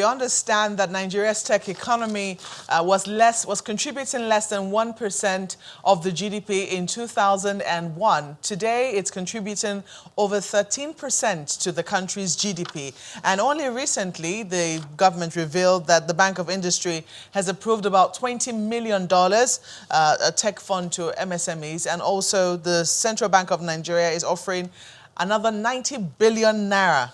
We understand that Nigeria's tech economy was contributing less than 1% of the GDP in 2001. Today, it's contributing over 13% to the country's GDP. And only recently, the government revealed that the Bank of Industry has approved about $20 million, a tech fund to MSMEs, and also the Central Bank of Nigeria is offering another 90 billion naira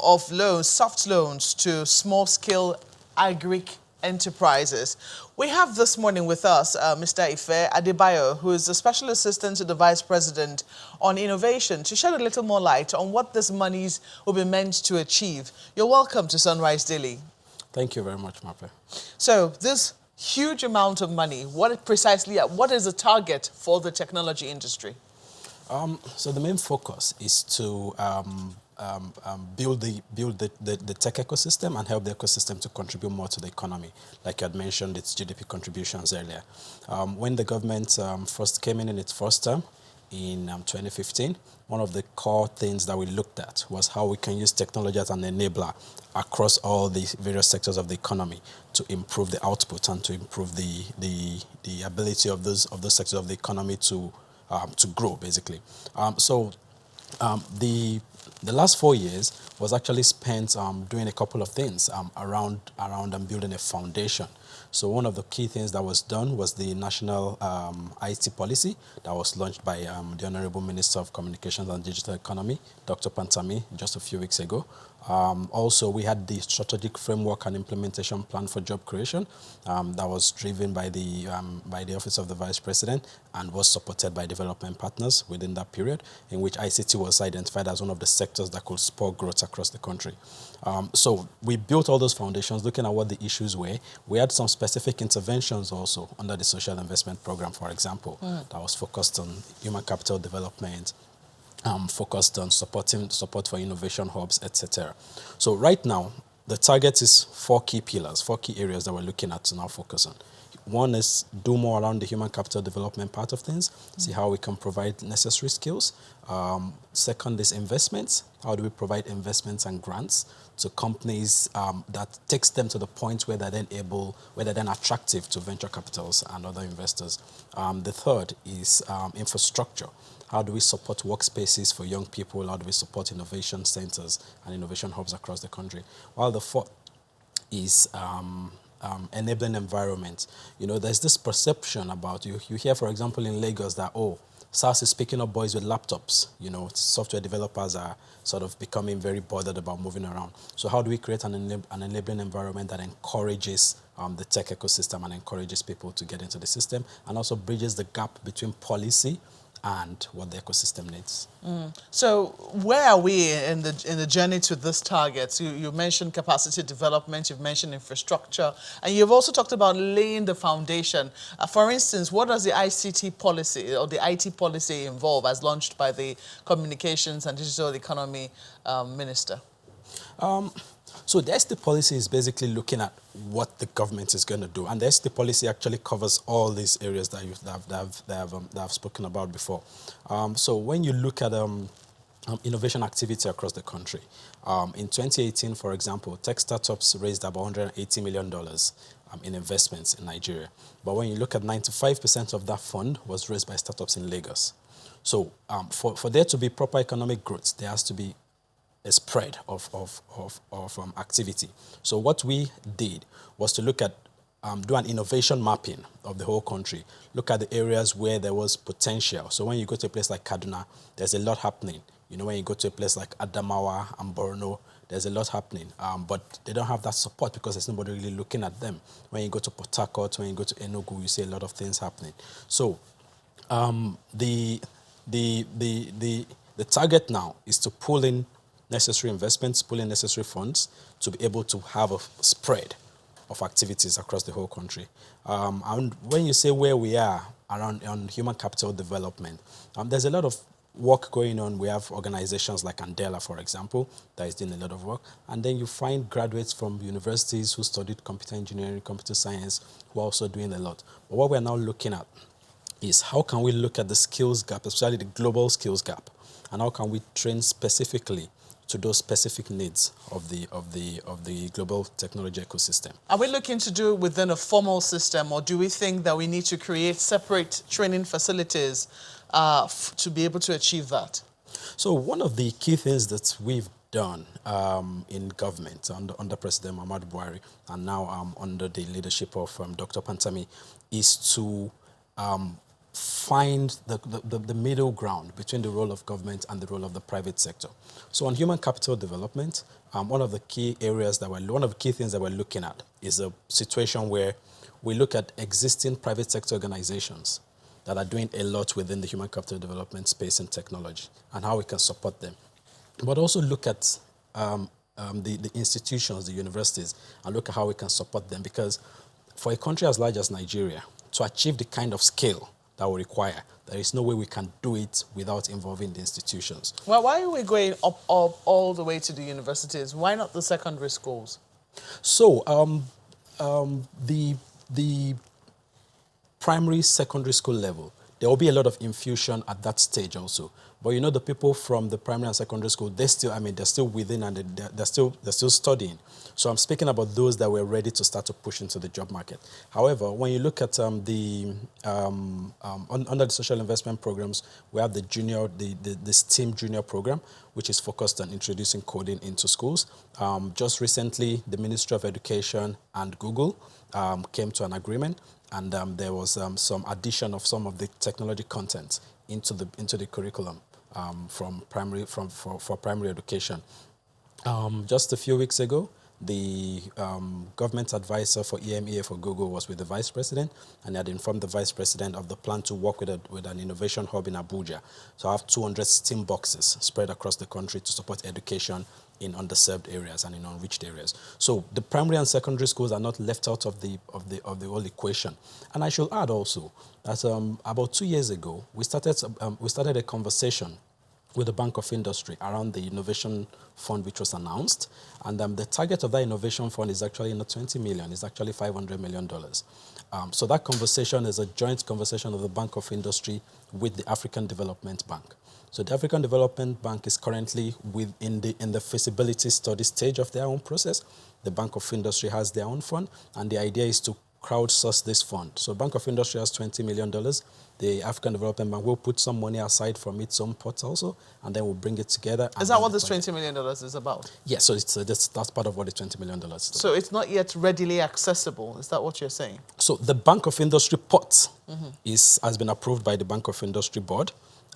of loans, soft loans to small-scale agric enterprises. We have this morning with us Mr. Ife Adebayo, who is a special assistant to the Vice President on Innovation, to shed a little more light on what these monies will be meant to achieve. You're welcome to Sunrise Daily. Thank you very much, Mape. So this huge amount of money, what is the target for the technology industry? So the main focus is to build the tech ecosystem and help the ecosystem to contribute more to the economy. Like you had mentioned, its GDP contributions earlier. When the government first came in its first term in 2015, one of the core things that we looked at was how we can use technology as an enabler across all the various sectors of the economy to improve the output and to improve the ability of those sectors of the economy to grow, basically. The last 4 years was actually spent doing a couple of things around building a foundation. So one of the key things that was done was the National Ict Policy that was launched by the Honorable Minister of Communications and Digital Economy, Dr. Pantami, just a few weeks ago. Also, we had the Strategic Framework and Implementation Plan for Job Creation that was driven by the Office of the Vice President and was supported by development partners within that period, in which ICT was identified as one of the sectors that could spur growth across the country. So we built all those foundations looking at what the issues were. We had some specific interventions also under the Social Investment Program, for example, that was focused on human capital development, focused on support for innovation hubs, etc. So right now, the target is 4 key pillars, 4 key areas that we're looking at to now focus on. One is do more around the human capital development part of things, see how we can provide necessary skills. Second is investments. How do we provide investments and grants to companies that takes them to the point where they're then attractive to venture capitals and other investors. The third is infrastructure. How do we support workspaces for young people? How do we support innovation centers and innovation hubs across the country? While the fourth is enabling environment. You know, there's this perception about, you hear, for example, in Lagos that, oh, SARS is picking up boys with laptops. You know, software developers are sort of becoming very bothered about moving around. So how do we create an enabling environment that encourages the tech ecosystem and encourages people to get into the system and also bridges the gap between policy and what the ecosystem needs. So where are we in the journey to this target? So you mentioned capacity development, you've mentioned infrastructure, and you've also talked about laying the foundation. For instance, what does the ICT policy or the IT policy involve as launched by the Communications and Digital Economy Minister? So the ICT policy is basically looking at what the government is going to do. And the ICT policy actually covers all these areas that I've spoken about before. So when you look at innovation activity across the country, in 2018, for example, tech startups raised about $180 million in investments in Nigeria. But when you look at 95% of that fund was raised by startups in Lagos. So for there to be proper economic growth, there has to be a spread of activity. So what we did was to look at, do an innovation mapping of the whole country, look at the areas where there was potential. So when you go to a place like Kaduna, there's a lot happening. You know, when you go to a place like Adamawa and Borno, there's a lot happening, but they don't have that support because there's nobody really looking at them. When you go to Port Harcourt, when you go to Enugu, you see a lot of things happening. So the target now is to pull in necessary investments, pull in necessary funds to be able to have a spread of activities across the whole country. And when you say where we are on human capital development, there's a lot of work going on. We have organizations like Andela, for example, that is doing a lot of work. And then you find graduates from universities who studied computer engineering, computer science, who are also doing a lot. But what we're now looking at is how can we look at the skills gap, especially the global skills gap, and how can we train specifically to those specific needs of the global technology ecosystem. Are we looking to do it within a formal system, or do we think that we need to create separate training facilities to be able to achieve that? So one of the key things that we've done in government under President Muhammadu Buhari, and now under the leadership of Dr. Pantami, is to find the middle ground between the role of government and the role of the private sector. So on human capital development, one of the key things that we're looking at is a situation where we look at existing private sector organizations that are doing a lot within the human capital development space and technology, and how we can support them. But also look at the institutions, the universities, and look at how we can support them. Because for a country as large as Nigeria, to achieve the kind of scale that we require, there is no way we can do it without involving the institutions. Well, why are we going up all the way to the universities? Why not the secondary schools? So the primary, secondary school level, there will be a lot of infusion at that stage also. But you know, the people from the primary and secondary school, they're still within, and they're still studying. So I'm speaking about those that were ready to start to push into the job market. However, when you look at under the social investment programs, we have the STEAM junior program, which is focused on introducing coding into schools. Just recently, the Ministry of Education and Google came to an agreement, and there was some addition of some of the technology content into the curriculum for primary education. Just a few weeks ago, the government advisor for EMEA for Google was with the vice president, and had informed the vice president of the plan to work with an innovation hub in Abuja. So I have 200 STEAM boxes spread across the country to support education in underserved areas and in unreached areas. So the primary and secondary schools are not left out of the whole equation. And I should add also that about 2 years ago, we started a conversation with the Bank of Industry around the innovation fund, which was announced. And the target of that innovation fund is actually not 20 million, it's actually $500 million. So that conversation is a joint conversation of the Bank of Industry with the African Development Bank. So the African Development Bank is currently in the feasibility study stage of their own process. The Bank of Industry has their own fund, and the idea is to crowdsource this fund. So Bank of Industry has $20 million. The African Development Bank will put some money aside from its own pot also, and then we'll bring it together. Is that what this $20 million is about? Yes, so that's part of what the $20 million is. So it's not yet readily accessible. Is that what you're saying? So the Bank of Industry pot has been approved by the Bank of Industry board,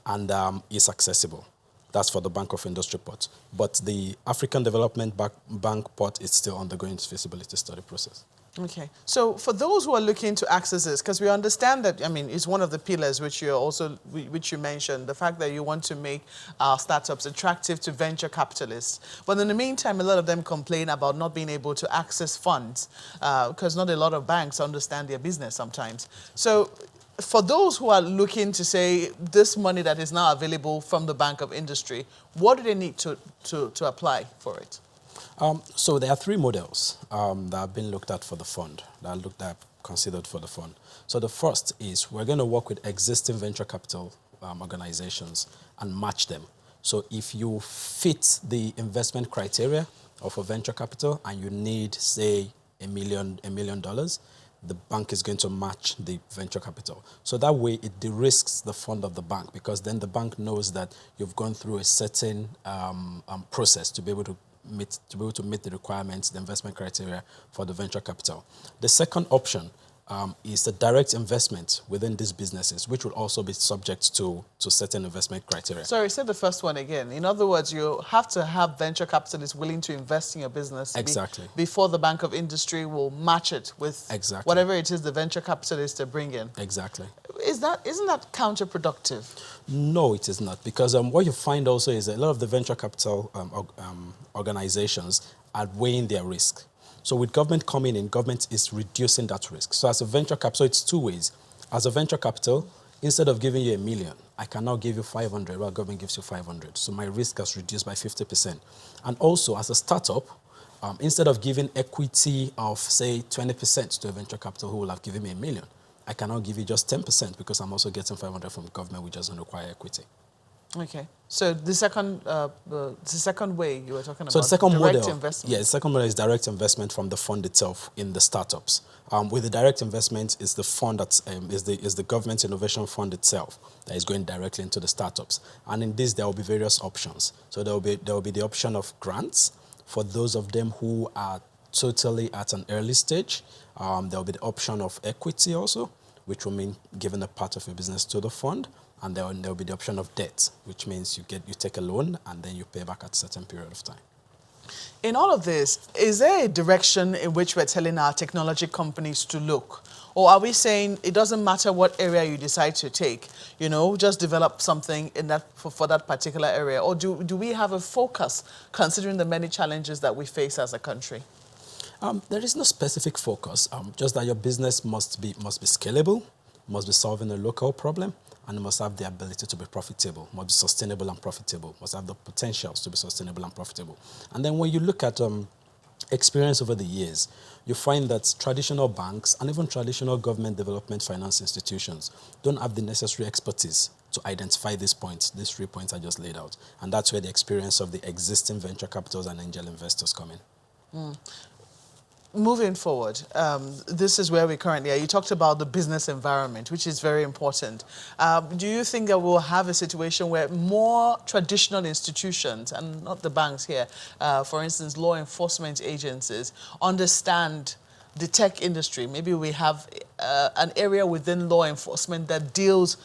and is accessible. That's for the Bank of Industry pot. But the African Development Bank pot is still undergoing its feasibility study process. Okay. So for those who are looking to access this, because we understand that, I mean, it's one of the pillars which you mentioned, the fact that you want to make startups attractive to venture capitalists. But in the meantime, a lot of them complain about not being able to access funds because not a lot of banks understand their business sometimes. So for those who are looking to say this money that is now available from the Bank of Industry, what do they need to apply for it? So there are three models that have been looked at for the fund, considered for the fund. So the first is we're going to work with existing venture capital organizations and match them. So if you fit the investment criteria of a venture capital and you need, say, $1 million, the bank is going to match the venture capital. So that way it de-risks the fund of the bank, because then the bank knows that you've gone through a certain process to be able to meet the requirements, the investment criteria for the venture capital. The second option is the direct investment within these businesses, which will also be subject to certain investment criteria. Sorry, say the first one again. In other words, you have to have venture capitalists willing to invest in your business before the Bank of Industry will match it with whatever it is the venture capitalists are bringing. Exactly. Isn't that counterproductive? No, it is not, because what you find also is a lot of the venture capital organizations are weighing their risk. So with government coming in, government is reducing that risk. So as a venture capital, so it's two ways. As a venture capital, instead of giving you $1 million, I can now give you 500, while government gives you 500. So my risk has reduced by 50%. And also as a startup, instead of giving equity of, say, 20% to a venture capital who will have given me $1 million, I can now give you just 10% because I'm also getting 500 from government, which doesn't require equity. Okay. So the second way you were talking So the about, second direct model, investment. yeah, the second model is direct investment from the fund itself in the startups. With the direct investment, is the fund that is the government innovation fund itself that is going directly into the startups. And in this, there will be various options. So there will be the option of grants for those of them who are totally at an early stage. There will be the option of equity also, which will mean giving a part of your business to the fund. And then there will be the option of debt, which means you take a loan and then you pay back at a certain period of time. In all of this, is there a direction in which we're telling our technology companies to look? Or are we saying it doesn't matter what area you decide to take, just develop something in that for that particular area? Or do we have a focus considering the many challenges that we face as a country? There is no specific focus, just that your business must be scalable, must be solving a local problem, and must have the ability to be profitable, must be sustainable and profitable, must have the potentials to be sustainable and profitable. And then when you look at experience over the years, you find that traditional banks and even traditional government development finance institutions don't have the necessary expertise to identify these points, these 3 points I just laid out. And that's where the experience of the existing venture capitals and angel investors come in. Moving forward, this is where we currently are. You talked about the business environment, which is very important. Do you think that we'll have a situation where more traditional institutions, and not the banks here, for instance, law enforcement agencies, understand the tech industry? Maybe we have an area within law enforcement that deals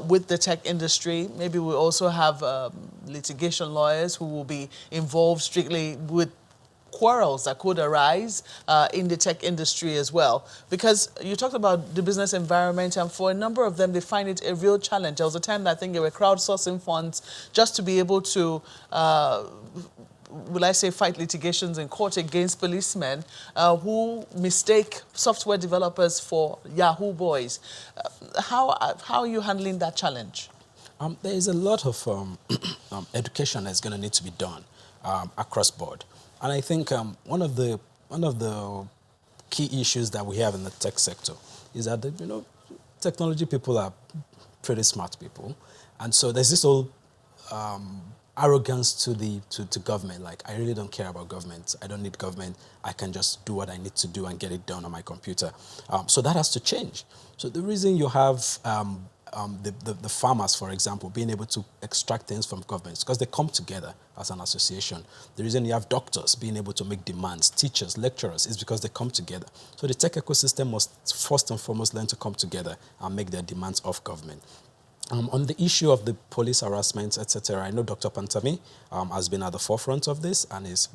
with the tech industry. Maybe we also have litigation lawyers who will be involved strictly with quarrels that could arise in the tech industry as well. Because you talked about the business environment, and for a number of them, they find it a real challenge. There was a time that I think they were crowdsourcing funds just to be able to, will I say, fight litigations in court against policemen who mistake software developers for Yahoo boys. How are you handling that challenge? There is a lot of education that's going to need to be done across board. And I think one of the key issues that we have in the tech sector is that technology people are pretty smart people, and so there's this whole arrogance to government. Like, I really don't care about government. I don't need government. I can just do what I need to do and get it done on my computer. So that has to change. So the reason you have the farmers, for example, being able to extract things from governments because they come together as an association. The reason you have doctors being able to make demands, teachers, lecturers, is because they come together. So the tech ecosystem must first and foremost learn to come together and make their demands of government. On the issue of the police harassment, etc., I know Dr. Pantami has been at the forefront of this and is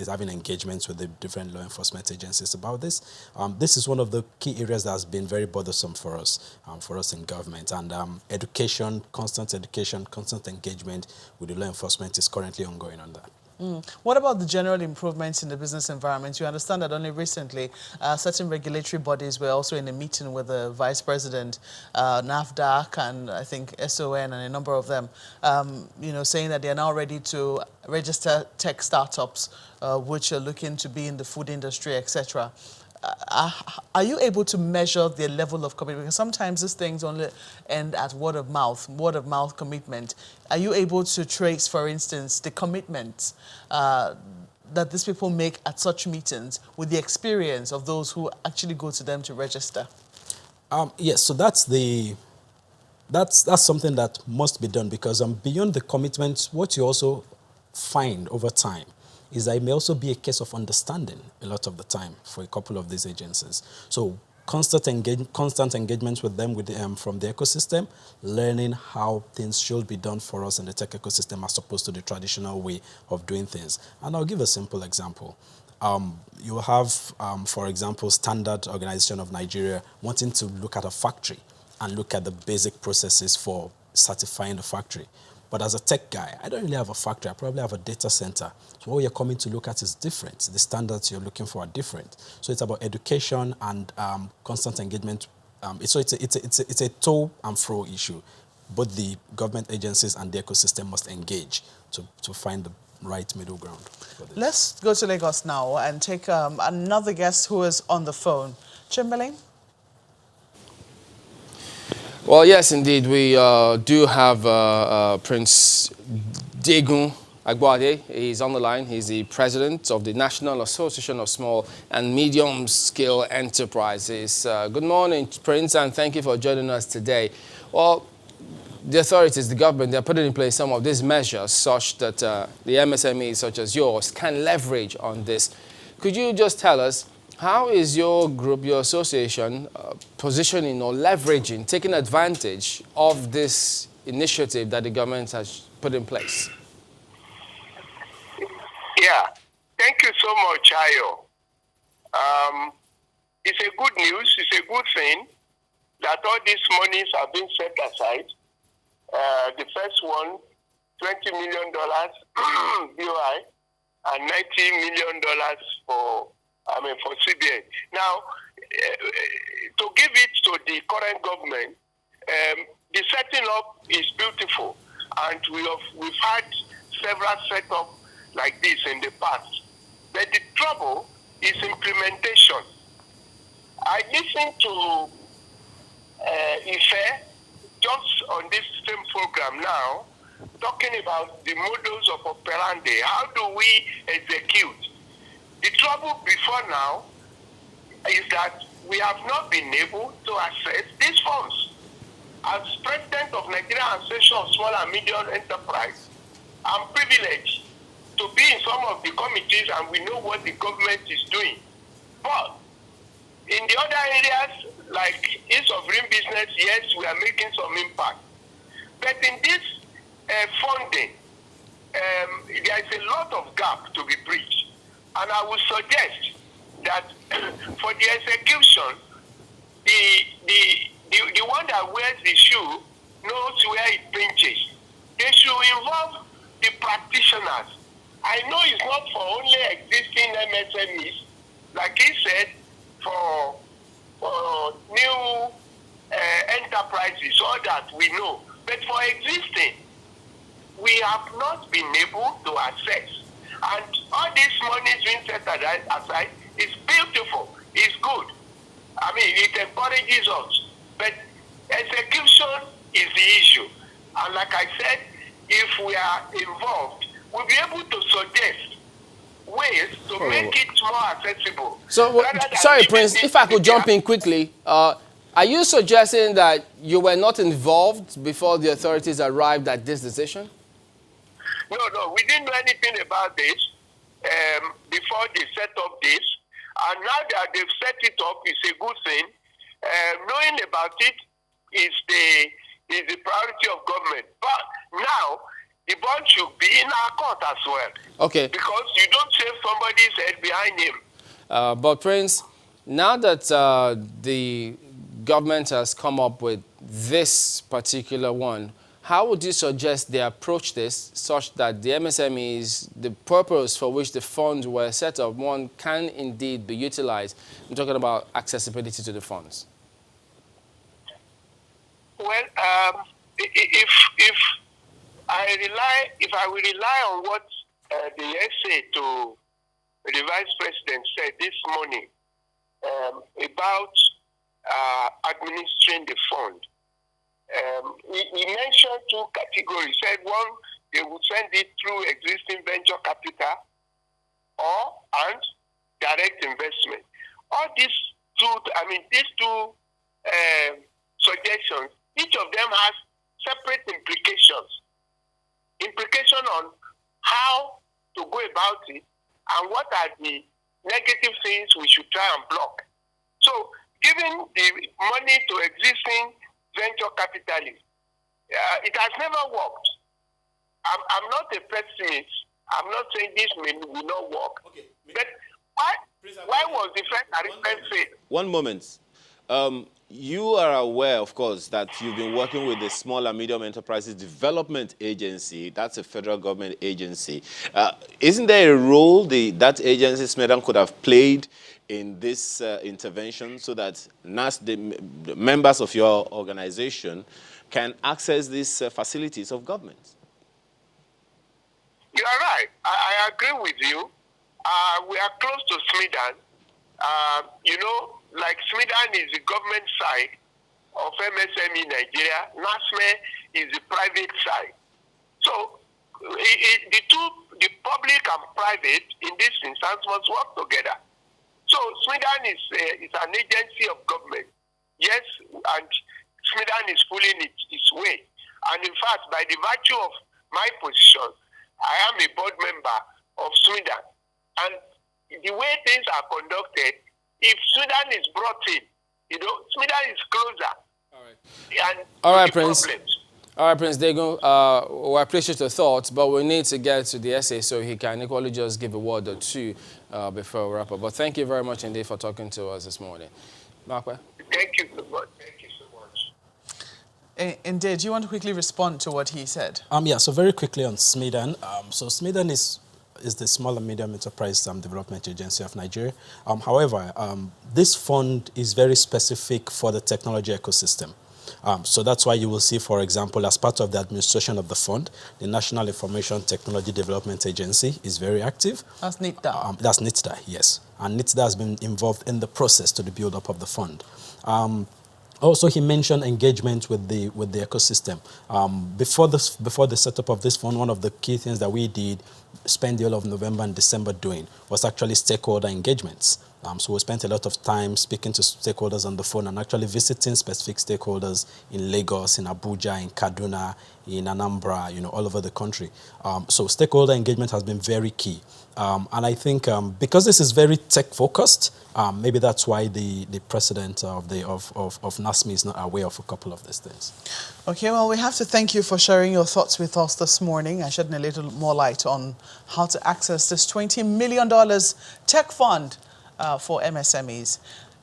having engagements with the different law enforcement agencies about this. This is one of the key areas that has been very bothersome for us in government. And education, constant engagement with the law enforcement is currently ongoing on that. What about the general improvements in the business environment? You understand that only recently certain regulatory bodies were also in a meeting with the Vice President, NAFDAC, and I think SON, and a number of them, saying that they are now ready to register tech startups which are looking to be in the food industry, etc. Are you able to measure their level of commitment? Because sometimes these things only end at word of mouth commitment. Are you able to trace, for instance, the commitments that these people make at such meetings with the experience of those who actually go to them to register? Yes, so that's something that must be done, because beyond the commitment, what you also find over time is that it may also be a case of understanding a lot of the time for a couple of these agencies. So constant engagement with them from the ecosystem, learning how things should be done for us in the tech ecosystem as opposed to the traditional way of doing things. And I'll give a simple example. You have, for example, Standard Organization of Nigeria wanting to look at a factory and look at the basic processes for certifying the factory. But as a tech guy, I don't really have a factory. I probably have a data center. So what you're coming to look at is different. The standards you're looking for are different. So it's about education and constant engagement. It's a to and fro issue. Both the government agencies and the ecosystem must engage to find the right middle ground for this. Let's go to Lagos now and take another guest who is on the phone. Chamberlain? Well, yes, indeed. We do have Prince Degun Agbade. He's on the line. He's the president of the National Association of Small and Medium Scale Enterprises. Good morning, Prince, and thank you for joining us today. Well, the authorities, the government, they're putting in place some of these measures such that the MSMEs such as yours can leverage on this. Could you just tell us, how is your group, your association, positioning or leveraging, taking advantage of this initiative that the government has put in place? Yeah, thank you so much, Ayo. It's a good news, it's a good thing that all these monies have been set aside. The first one, $20 million BOI, and $90 million for CBN. Now, to give it to the current government, the setting up is beautiful, and we've had several setups like this in the past. But the trouble is implementation. I listened to Ife just on this same program now, talking about the models of operandi. How do we execute? The trouble before now is that we have not been able to access these funds. As president of Nigerian Association of Small and Medium Enterprise, I'm privileged to be in some of the committees, and we know what the government is doing. But in the other areas, like ease of doing business, yes, we are making some impact. But in this funding, there is a lot of gap to be bridged. And I would suggest that for the execution, the one that wears the shoe knows where it pinches. They should involve the practitioners. I know it's not for only existing MSMEs, like he said, for new enterprises, all that we know. But for existing, we have not been able to access. And all this money being set aside is beautiful, it's good. I mean, it encourages us. But execution is the issue. And like I said, if we are involved, we'll be able to suggest ways to make it more accessible. So, sorry, Prince, if I could jump in quickly, are you suggesting that you were not involved before the authorities arrived at this decision? No, we didn't know anything about this before they set up this. And now that they've set it up, it's a good thing. Knowing about it is the priority of government. But now, the ball should be in our court as well. Okay. Because you don't save somebody's head behind him. But Prince, now that the government has come up with this particular one, how would you suggest they approach this such that the MSMEs, the purpose for which the funds were set up, one can indeed be utilized? I'm talking about accessibility to the funds. Well, if I will rely on what the essay to the Vice President said this morning about administering the fund, he mentioned two categories. He said one, they would send it through existing venture capital and direct investment. All these two suggestions, each of them has separate implications. Implication on how to go about it and what are the negative things we should try and block. So, giving the money to existing venture capitalists, it has never worked. I'm not a pessimist. I'm not saying this will not work. Okay. But why was the fact that it failed? One moment. You are aware, of course, that you've been working with the Small and Medium Enterprises Development Agency. That's a federal government agency. Isn't there a role that agency, SMEDAN, could have played in this intervention so that the members of your organization can access these facilities of government? You are right. I agree with you. We are close to SMEDAN. Like SMEDAN is the government side, of MSME Nigeria. NASME is the private side. So the public and private in this instance must work together. So SMIDAN is an agency of government. Yes, and SMIDAN is pulling its way. And in fact, by the virtue of my position, I am a board member of SMIDAN. And the way things are conducted, if SMIDAN is brought in, SMIDAN is closer. All right. And All right, the Prince. problems. All right, Prince Dagon, we appreciate your thoughts, but we need to get to the essay so he can equally just give a word or two before we wrap up. But thank you very much indeed for talking to us this morning. Markwe? Thank you so much. Thank you so much. Indeed, do you want to quickly respond to what he said? Yeah, so very quickly on SMIDAN. So SMIDAN is the Small and Medium Enterprise Development Agency of Nigeria. However, this fund is very specific for the technology ecosystem. So that's why you will see, for example, as part of the administration of the fund, the National Information Technology Development Agency is very active. That's NITDA. That's NITDA, yes. And NITDA has been involved in the process to the build-up of the fund. Also, he mentioned engagement with the ecosystem. Before the setup of this fund, one of the key things that we did, spend the whole of November and December doing, was actually stakeholder engagements. So we spent a lot of time speaking to stakeholders on the phone and actually visiting specific stakeholders in Lagos, in Abuja, in Kaduna, in Anambra, all over the country. So stakeholder engagement has been very key. And I think because this is very tech-focused, maybe that's why the president of NASME is not aware of a couple of these things. Okay, well, we have to thank you for sharing your thoughts with us this morning and shedding a little more light on how to access this $20 million tech fund for MSMEs.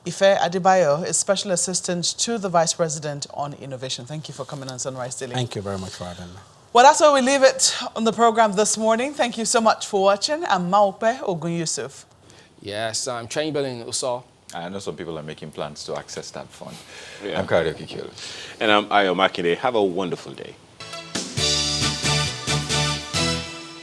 Ife Adebayo is Special Assistant to the Vice President on Innovation. Thank you for coming on Sunrise Daily. Thank you very much for having me. Well, that's where we leave it on the program this morning. Thank you so much for watching. I'm Maupe Ogun Yusuf. Yes, I'm Chamberlain Uso. I know some people are making plans to access that fund. Yeah. I'm Karaoke Kill. And I'm Ayo Makinde. Have a wonderful day.